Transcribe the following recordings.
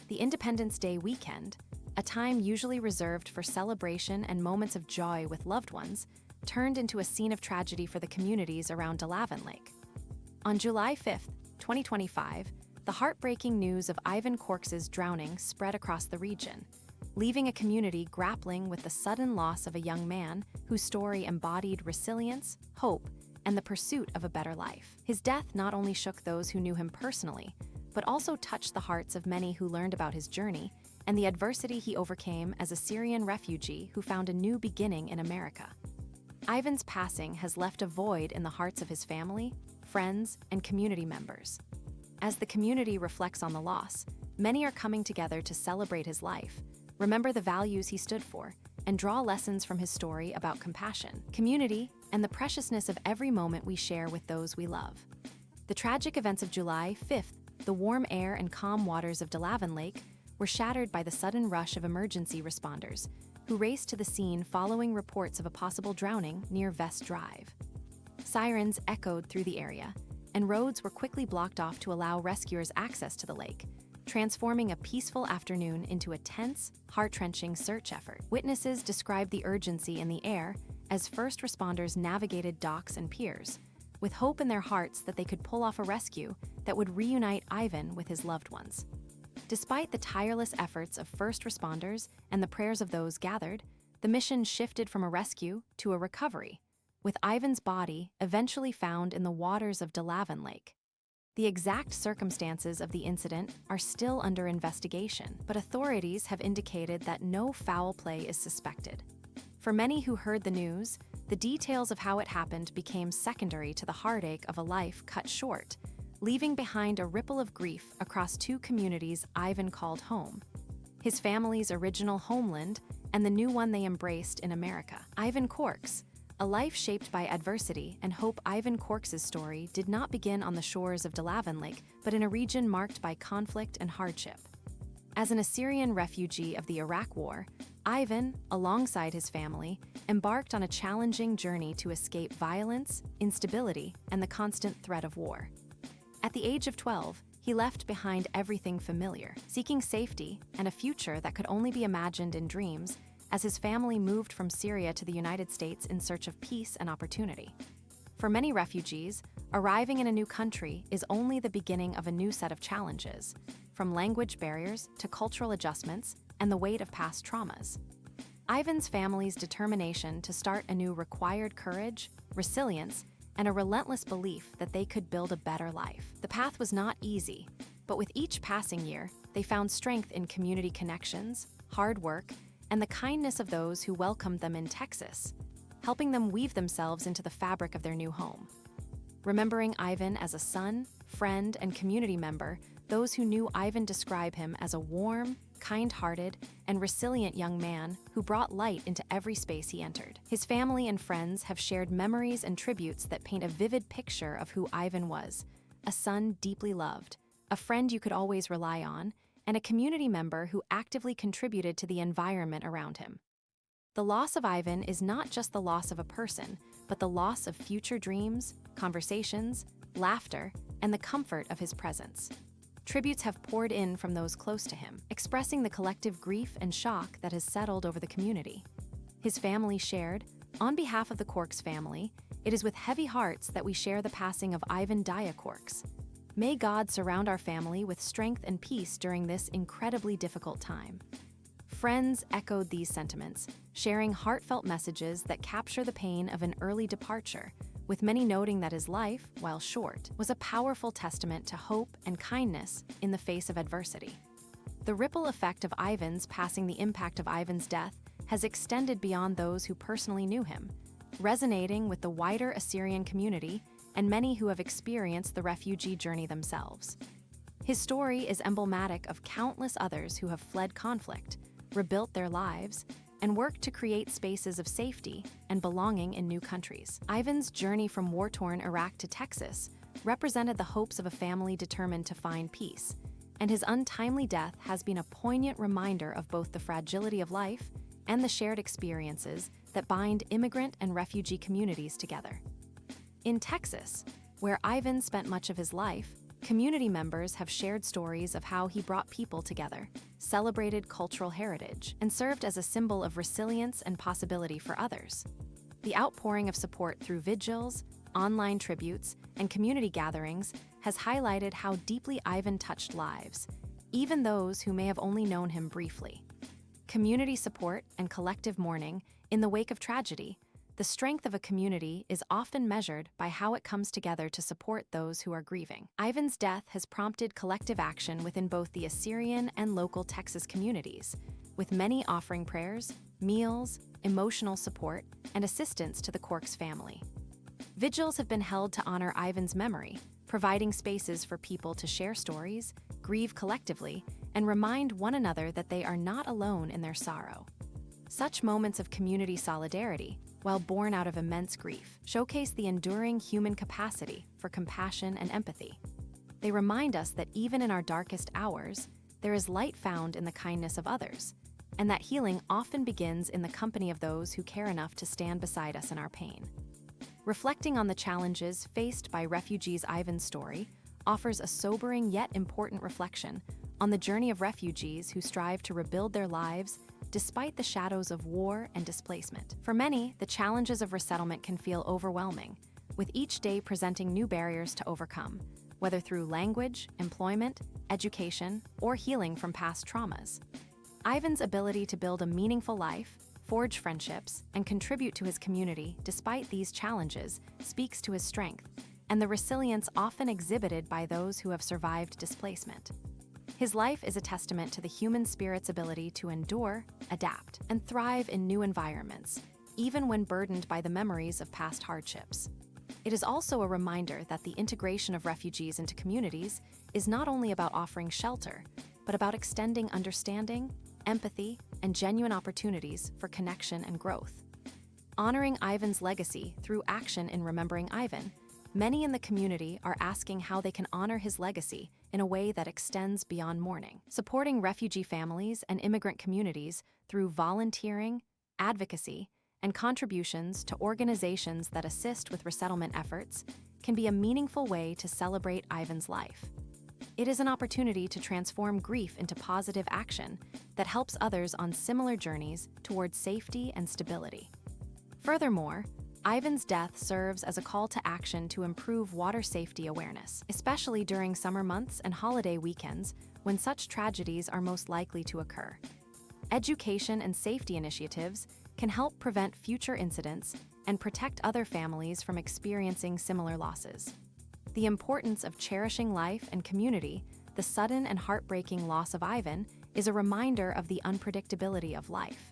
The Independence Day weekend, a time usually reserved for celebration and moments of joy with loved ones, turned into a scene of tragedy for the communities around Delavan Lake. On July 5, 2025, the heartbreaking news of Ivan Korks' drowning spread across the region, leaving a community grappling with the sudden loss of a young man whose story embodied resilience, hope, and the pursuit of a better life. His death not only shook those who knew him personally, but also touched the hearts of many who learned about his journey and the adversity he overcame as a Syrian refugee who found a new beginning in America. Ivan's passing has left a void in the hearts of his family, friends, and community members. As the community reflects on the loss, many are coming together to celebrate his life, remember the values he stood for, and draw lessons from his story about compassion, community, and the preciousness of every moment we share with those we love. The tragic events of July 5th, the warm air and calm waters of Delavan Lake, were shattered by the sudden rush of emergency responders, who raced to the scene following reports of a possible drowning near Vest Drive. Sirens echoed through the area, and roads were quickly blocked off to allow rescuers access to the lake, transforming a peaceful afternoon into a tense, heart-wrenching search effort. Witnesses described the urgency in the air as first responders navigated docks and piers, with hope in their hearts that they could pull off a rescue that would reunite Ivan with his loved ones. Despite the tireless efforts of first responders and the prayers of those gathered, the mission shifted from a rescue to a recovery, with Ivan's body eventually found in the waters of Delavan Lake. The exact circumstances of the incident are still under investigation, but authorities have indicated that no foul play is suspected. For many who heard the news, the details of how it happened became secondary to the heartache of a life cut short, leaving behind a ripple of grief across two communities Ivan called home: his family's original homeland and the new one they embraced in America. Ivan Corks, a life shaped by adversity and hope. Ivan Korkes' story did not begin on the shores of Delavan Lake, but in a region marked by conflict and hardship. As an Syrian refugee of the Iraq War, Ivan, alongside his family, embarked on a challenging journey to escape violence, instability, and the constant threat of war. At the age of 12, he left behind everything familiar, seeking safety and a future that could only be imagined in dreams, as his family moved from Syria to the United States in search of peace and opportunity. For many refugees, arriving in a new country is only the beginning of a new set of challenges, from language barriers to cultural adjustments and the weight of past traumas. Ivan's family's determination to start anew required courage, resilience, and a relentless belief that they could build a better life. The path was not easy, but with each passing year, they found strength in community connections, hard work, and the kindness of those who welcomed them in Texas, helping them weave themselves into the fabric of their new home. Remembering Ivan as a son, friend, and community member, those who knew Ivan describe him as a warm, kind-hearted, and resilient young man who brought light into every space he entered. His family and friends have shared memories and tributes that paint a vivid picture of who Ivan was: a son deeply loved, a friend you could always rely on, and a community member who actively contributed to the environment around him. The loss of Ivan is not just the loss of a person, but the loss of future dreams, conversations, laughter, and the comfort of his presence. Tributes have poured in from those close to him, expressing the collective grief and shock that has settled over the community. His family shared, on behalf of the Korks family, it is with heavy hearts that we share the passing of Ivan Korks. May God surround our family with strength and peace during this incredibly difficult time. Friends echoed these sentiments, sharing heartfelt messages that capture the pain of an early departure, with many noting that his life, while short, was a powerful testament to hope and kindness in the face of adversity. The ripple effect of Ivan's passing, the impact of Ivan's death, has extended beyond those who personally knew him, resonating with the wider Assyrian community and many who have experienced the refugee journey themselves. His story is emblematic of countless others who have fled conflict, rebuilt their lives, and worked to create spaces of safety and belonging in new countries. Ivan's journey from war-torn Iraq to Texas represented the hopes of a family determined to find peace, and his untimely death has been a poignant reminder of both the fragility of life and the shared experiences that bind immigrant and refugee communities together. In Texas, where Ivan spent much of his life, Community members have shared stories of how he brought people together, celebrated cultural heritage, and served as a symbol of resilience and possibility for others. The outpouring of support through vigils, online tributes, and community gatherings has highlighted how deeply Ivan touched lives, even those who may have only known him briefly. Community support and collective mourning in the wake of tragedy. The strength of a community is often measured by how it comes together to support those who are grieving. Ivan's death has prompted collective action within both the Syrian and local Texas communities, with many offering prayers, meals, emotional support, and assistance to the Korks family. Vigils have been held to honor Ivan's memory, providing spaces for people to share stories, grieve collectively, and remind one another that they are not alone in their sorrow. Such moments of community solidarity, while born out of immense grief, showcase the enduring human capacity for compassion and empathy. They remind us that even in our darkest hours, there is light found in the kindness of others, and that healing often begins in the company of those who care enough to stand beside us in our pain. Reflecting on the challenges faced by refugees, Ivan's story offers a sobering yet important reflection on the journey of refugees who strive to rebuild their lives despite the shadows of war and displacement. For many, the challenges of resettlement can feel overwhelming, with each day presenting new barriers to overcome, whether through language, employment, education, or healing from past traumas. Ivan's ability to build a meaningful life, forge friendships, and contribute to his community despite these challenges speaks to his strength and the resilience often exhibited by those who have survived displacement. His life is a testament to the human spirit's ability to endure, adapt, and thrive in new environments, even when burdened by the memories of past hardships. It is also a reminder that the integration of refugees into communities is not only about offering shelter, but about extending understanding, empathy, and genuine opportunities for connection and growth. Honoring Ivan's legacy through action in remembering Ivan, many in the community are asking how they can honor his legacy in a way that extends beyond mourning. Supporting refugee families and immigrant communities through volunteering, advocacy, and contributions to organizations that assist with resettlement efforts can be a meaningful way to celebrate Ivan's life. It is an opportunity to transform grief into positive action that helps others on similar journeys towards safety and stability. Furthermore, Ivan's death serves as a call to action to improve water safety awareness, especially during summer months and holiday weekends when such tragedies are most likely to occur. Education and safety initiatives can help prevent future incidents and protect other families from experiencing similar losses. The importance of cherishing life and community, the sudden and heartbreaking loss of Ivan, is a reminder of the unpredictability of life.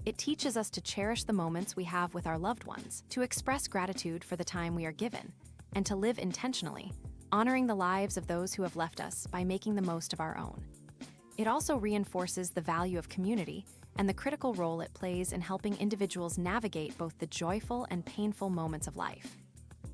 It teaches us to cherish the moments we have with our loved ones, to express gratitude for the time we are given, and to live intentionally, honoring the lives of those who have left us by making the most of our own. It also reinforces the value of community and the critical role it plays in helping individuals navigate both the joyful and painful moments of life.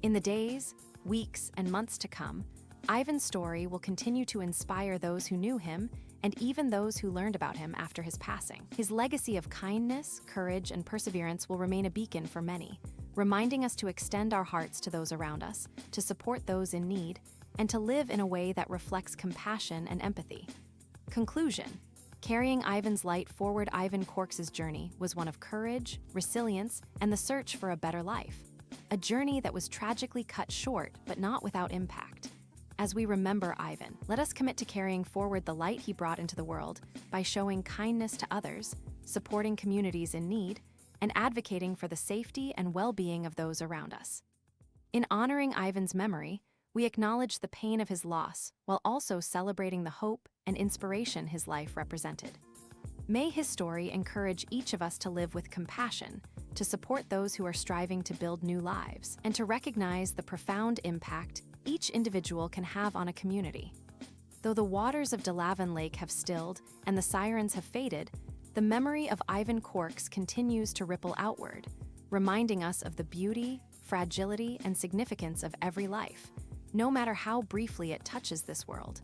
In the days, weeks, and months to come, Ivan's story will continue to inspire those who knew him and even those who learned about him after his passing. His legacy of kindness, courage, and perseverance will remain a beacon for many, reminding us to extend our hearts to those around us, to support those in need, and to live in a way that reflects compassion and empathy. Conclusion: carrying Ivan's light forward, Ivan Korks' journey was one of courage, resilience, and the search for a better life. A journey that was tragically cut short, but not without impact. As we remember Ivan, let us commit to carrying forward the light he brought into the world by showing kindness to others, supporting communities in need, and advocating for the safety and well-being of those around us. In honoring Ivan's memory, we acknowledge the pain of his loss while also celebrating the hope and inspiration his life represented. May his story encourage each of us to live with compassion, to support those who are striving to build new lives, and to recognize the profound impact each individual can have on a community. Though the waters of Delavan Lake have stilled and the sirens have faded, the memory of Ivan Corks continues to ripple outward, reminding us of the beauty, fragility, and significance of every life, no matter how briefly it touches this world.